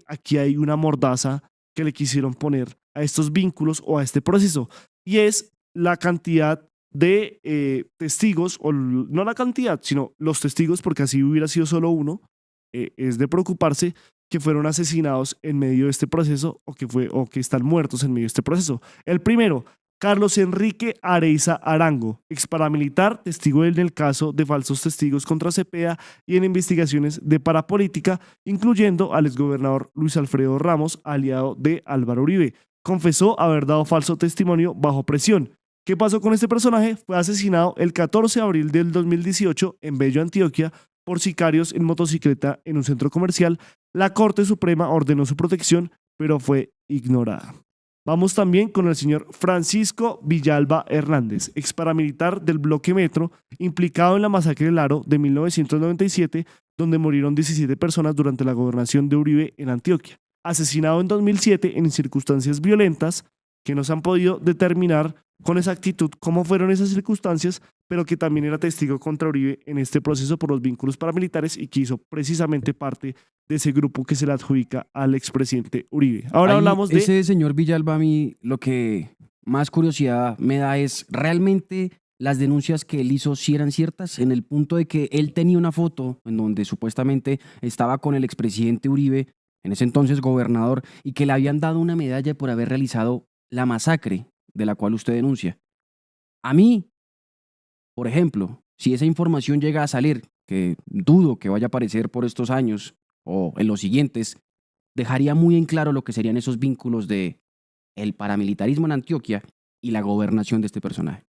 aquí hay una mordaza que le quisieron poner a estos vínculos o a este proceso, y es la cantidad de testigos, o no la cantidad, sino los testigos, porque así hubiera sido solo uno, es de preocuparse, que fueron asesinados en medio de este proceso o que están muertos en medio de este proceso. El primero, Carlos Enrique Areiza Arango, ex paramilitar, testigo en el caso de falsos testigos contra Cepeda y en investigaciones de parapolítica, incluyendo al exgobernador Luis Alfredo Ramos, aliado de Álvaro Uribe. Confesó haber dado falso testimonio bajo presión. ¿Qué pasó con este personaje? Fue asesinado el 14 de abril del 2018 en Bello, Antioquia, por sicarios en motocicleta en un centro comercial. La Corte Suprema ordenó su protección, pero fue ignorada. Vamos también con el señor Francisco Villalba Hernández, ex paramilitar del Bloque Metro, implicado en la masacre del Aro de 1997, donde murieron 17 personas durante la gobernación de Uribe en Antioquia. Asesinado en 2007 en circunstancias violentas que no se han podido determinar con exactitud cómo fueron esas circunstancias, pero que también era testigo contra Uribe en este proceso por los vínculos paramilitares y que hizo precisamente parte de ese grupo que se le adjudica al expresidente Uribe. Ahora Ahí, hablamos de... ese señor Villalba, a mí lo que más curiosidad me da es realmente las denuncias que él hizo si eran ciertas, en el punto de que él tenía una foto en donde supuestamente estaba con el expresidente Uribe, en ese entonces gobernador, y que le habían dado una medalla por haber realizado la masacre de la cual usted denuncia. A mí, por ejemplo, si esa información llega a salir, que dudo que vaya a aparecer por estos años o en los siguientes, dejaría muy en claro lo que serían esos vínculos de el paramilitarismo en Antioquia y la gobernación de este personaje.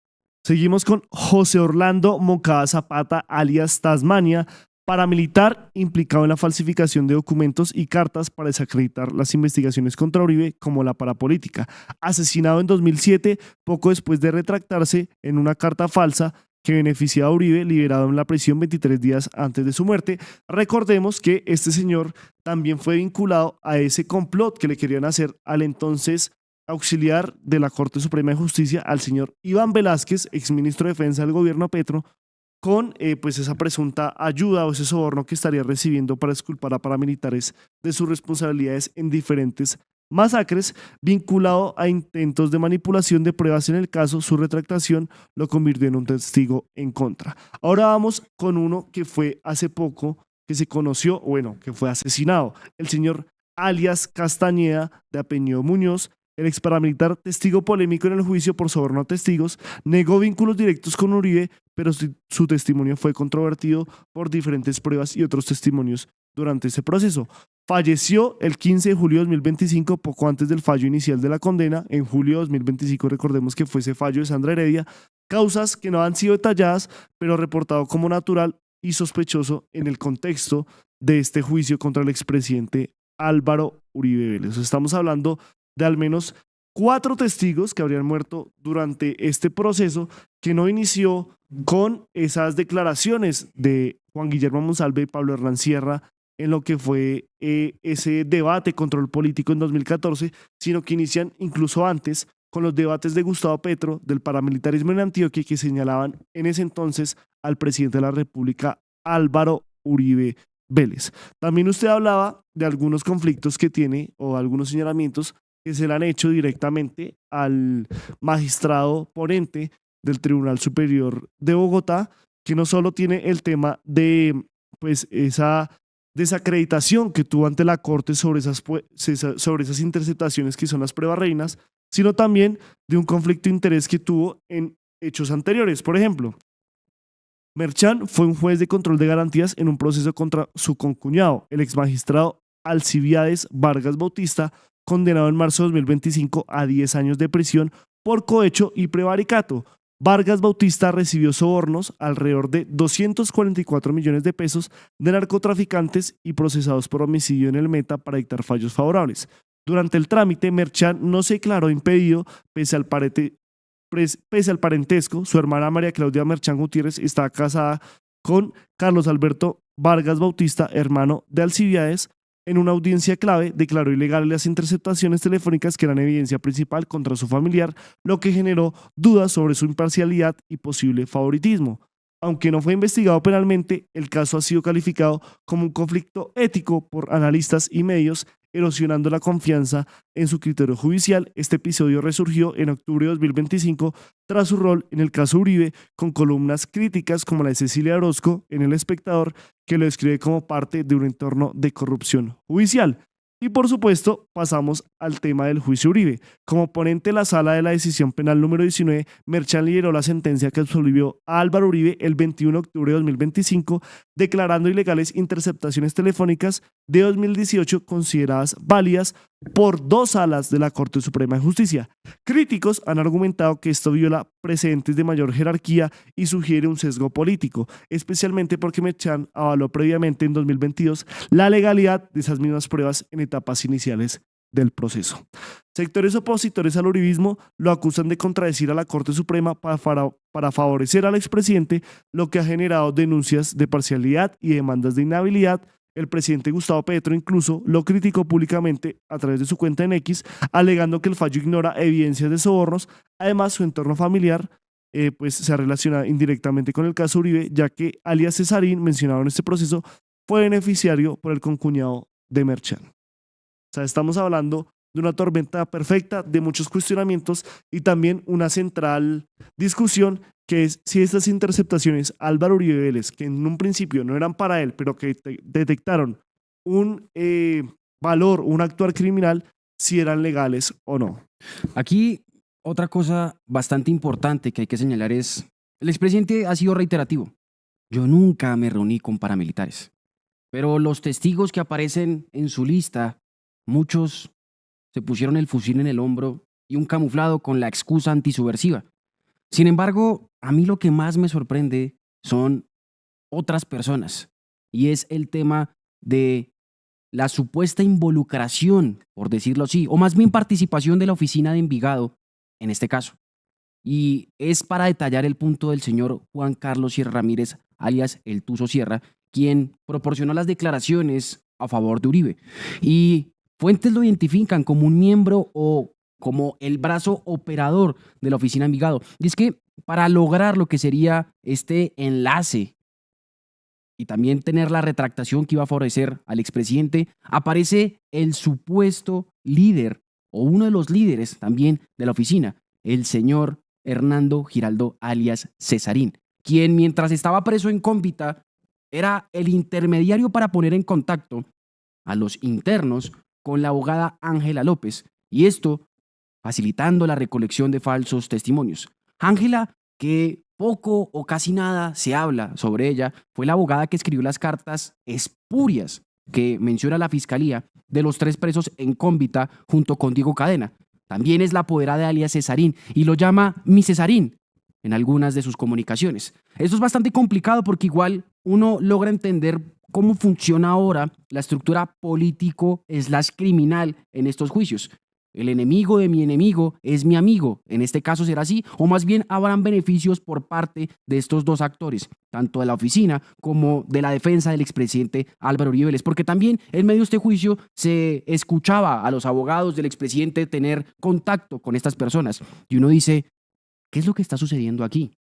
Seguimos con José Orlando Moncada Zapata, alias Tasmania, paramilitar implicado en la falsificación de documentos y cartas para desacreditar las investigaciones contra Uribe como la parapolítica. Asesinado en 2007, poco después de retractarse en una carta falsa que beneficiaba a Uribe, liberado en la prisión 23 días antes de su muerte. Recordemos que este señor también fue vinculado a ese complot que le querían hacer al entonces auxiliar de la Corte Suprema de Justicia, al señor Iván Velázquez, exministro de Defensa del gobierno Petro, con pues esa presunta ayuda o ese soborno que estaría recibiendo para exculpar a paramilitares de sus responsabilidades en diferentes masacres, vinculado a intentos de manipulación de pruebas en el caso. Su retractación lo convirtió en un testigo en contra. Ahora vamos con uno que fue hace poco, que se conoció, bueno, que fue asesinado, el señor alias Castañeda, de apellido Muñoz. El ex paramilitar, testigo polémico en el juicio por soborno a testigos, negó vínculos directos con Uribe, pero su testimonio fue controvertido por diferentes pruebas y otros testimonios durante ese proceso. Falleció el 15 de julio de 2025, poco antes del fallo inicial de la condena. En julio de 2025, recordemos que fue ese fallo de Sandra Heredia. Causas que no han sido detalladas, pero reportado como natural y sospechoso en el contexto de este juicio contra el expresidente Álvaro Uribe Vélez. Estamos hablando de al menos 4 testigos que habrían muerto durante este proceso, que no inició con esas declaraciones de Juan Guillermo Monsalve y Pablo Hernán Sierra en lo que fue ese debate control político en 2014, sino que inician incluso antes con los debates de Gustavo Petro del paramilitarismo en Antioquia, que señalaban en ese entonces al presidente de la República, Álvaro Uribe Vélez. También usted hablaba de algunos conflictos que tiene o algunos señalamientos que se le han hecho directamente al magistrado ponente del Tribunal Superior de Bogotá, que no solo tiene el tema de pues esa desacreditación que tuvo ante la Corte sobre esas interceptaciones que son las pruebas reinas, sino también de un conflicto de interés que tuvo en hechos anteriores. Por ejemplo, Merchan fue un juez de control de garantías en un proceso contra su concuñado, el exmagistrado Alcibiades Vargas Bautista, condenado en marzo de 2025 a 10 años de prisión por cohecho y prevaricato. Vargas Bautista recibió sobornos alrededor de 244 millones de pesos de narcotraficantes y procesados por homicidio en el Meta para dictar fallos favorables. Durante el trámite, Merchan no se declaró impedido pese al parentesco. Su hermana María Claudia Merchan Gutiérrez está casada con Carlos Alberto Vargas Bautista, hermano de Alcibiades. En una audiencia clave, declaró ilegales las interceptaciones telefónicas que eran evidencia principal contra su familiar, lo que generó dudas sobre su imparcialidad y posible favoritismo. Aunque no fue investigado penalmente, el caso ha sido calificado como un conflicto ético por analistas y medios erosionando la confianza en su criterio judicial. Este episodio resurgió en octubre de 2025 tras su rol en el caso Uribe, con columnas críticas como la de Cecilia Orozco en El Espectador, que lo describe como parte de un entorno de corrupción judicial. Y por supuesto, pasamos al tema del juicio Uribe. Como ponente de la sala de la decisión penal número 19, Merchan lideró la sentencia que absolvió a Álvaro Uribe el 21 de octubre de 2025, declarando ilegales interceptaciones telefónicas de 2018 consideradas válidas por 2 salas de la Corte Suprema de Justicia. Críticos han argumentado que esto viola precedentes de mayor jerarquía y sugiere un sesgo político, especialmente porque Merchan avaló previamente en 2022 la legalidad de esas mismas pruebas en etapas iniciales del proceso. Sectores opositores al uribismo lo acusan de contradecir a la Corte Suprema para favorecer al expresidente, lo que ha generado denuncias de parcialidad y demandas de inhabilidad. El presidente Gustavo Petro incluso lo criticó públicamente a través de su cuenta en X, alegando que el fallo ignora evidencias de sobornos. Además, su entorno familiar pues se relaciona indirectamente con el caso Uribe, ya que alias Cesarín, mencionado en este proceso, fue beneficiario por el concuñado de Merchan. O sea, estamos hablando de una tormenta perfecta, de muchos cuestionamientos y también una central discusión, que es si estas interceptaciones Álvaro Uribe Vélez, que en un principio no eran para él, pero que detectaron un valor, un actuar criminal, si eran legales o no. Aquí otra cosa bastante importante que hay que señalar es, el expresidente ha sido reiterativo. Yo nunca me reuní con paramilitares, pero los testigos que aparecen en su lista, muchos se pusieron el fusil en el hombro y un camuflado con la excusa antisubversiva. Sin embargo, a mí lo que más me sorprende son otras personas, y es el tema de la supuesta involucración, por decirlo así, o más bien participación de la oficina de Envigado en este caso. Y es para detallar el punto del señor Juan Carlos Sierra Ramírez, alias El Tuzo Sierra, quien proporcionó las declaraciones a favor de Uribe. Y fuentes lo identifican como un miembro o como el brazo operador de la oficina Envigado. Y es que para lograr lo que sería este enlace y también tener la retractación que iba a favorecer al expresidente, aparece el supuesto líder o uno de los líderes también de la oficina, el señor Hernando Giraldo alias Cesarín, quien mientras estaba preso en Cómbita era el intermediario para poner en contacto a los internos con la abogada Ángela López, y esto facilitando la recolección de falsos testimonios. Ángela, que poco o casi nada se habla sobre ella, fue la abogada que escribió las cartas espurias que menciona la fiscalía de los 3 presos en Cómbita junto con Diego Cadena. También es la apoderada de alias Cesarín y lo llama mi Cesarín en algunas de sus comunicaciones. Esto es bastante complicado porque igual uno logra entender cómo funciona ahora la estructura político/criminal en estos juicios. El enemigo de mi enemigo es mi amigo. En este caso será así, o más bien habrán beneficios por parte de estos 2 actores, tanto de la oficina como de la defensa del expresidente Álvaro Uribe Vélez, porque también en medio de este juicio se escuchaba a los abogados del expresidente tener contacto con estas personas. Y uno dice, ¿qué es lo que está sucediendo aquí?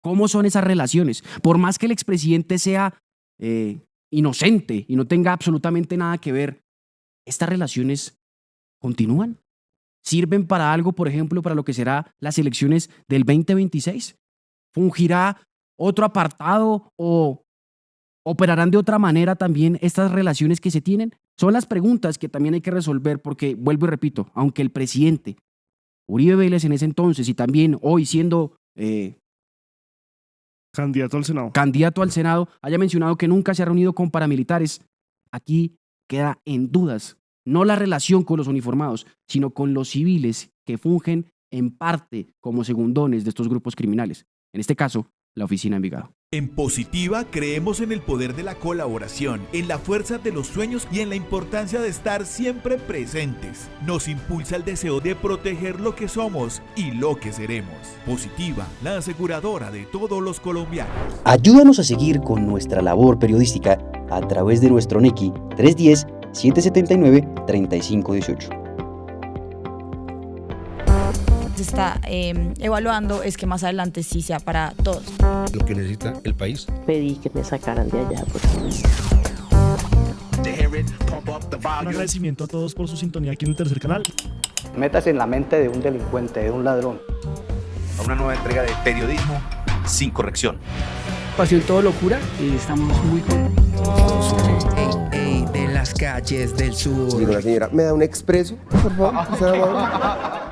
¿Cómo son esas relaciones? Por más que el expresidente sea inocente y no tenga absolutamente nada que ver, estas relaciones ¿continúan? ¿Sirven para algo, por ejemplo, para lo que será las elecciones del 2026? ¿Fungirá otro apartado o operarán de otra manera también estas relaciones que se tienen? Son las preguntas que también hay que resolver porque, vuelvo y repito, aunque el presidente Uribe Vélez en ese entonces y también hoy siendo candidato al Senado haya mencionado que nunca se ha reunido con paramilitares, aquí queda en dudas no la relación con los uniformados, sino con los civiles que fungen en parte como segundones de estos grupos criminales. En este caso, la oficina Envigado. En Positiva creemos en el poder de la colaboración, en la fuerza de los sueños y en la importancia de estar siempre presentes. Nos impulsa el deseo de proteger lo que somos y lo que seremos. Positiva, la aseguradora de todos los colombianos. Ayúdanos a seguir con nuestra labor periodística a través de nuestro NECI 310-779-3518. Se está evaluando es que más adelante sí sea para todos. Lo que necesita el país. Pedí que me sacaran de allá. Un agradecimiento a todos por su sintonía aquí en el tercer canal. Métase en la mente de un delincuente, de un ladrón. A una nueva entrega de Periodismo sin corrección. Pasión todo locura y estamos muy contentos. De las calles del sur. Digo, la señora, ¿me da un expreso, por favor?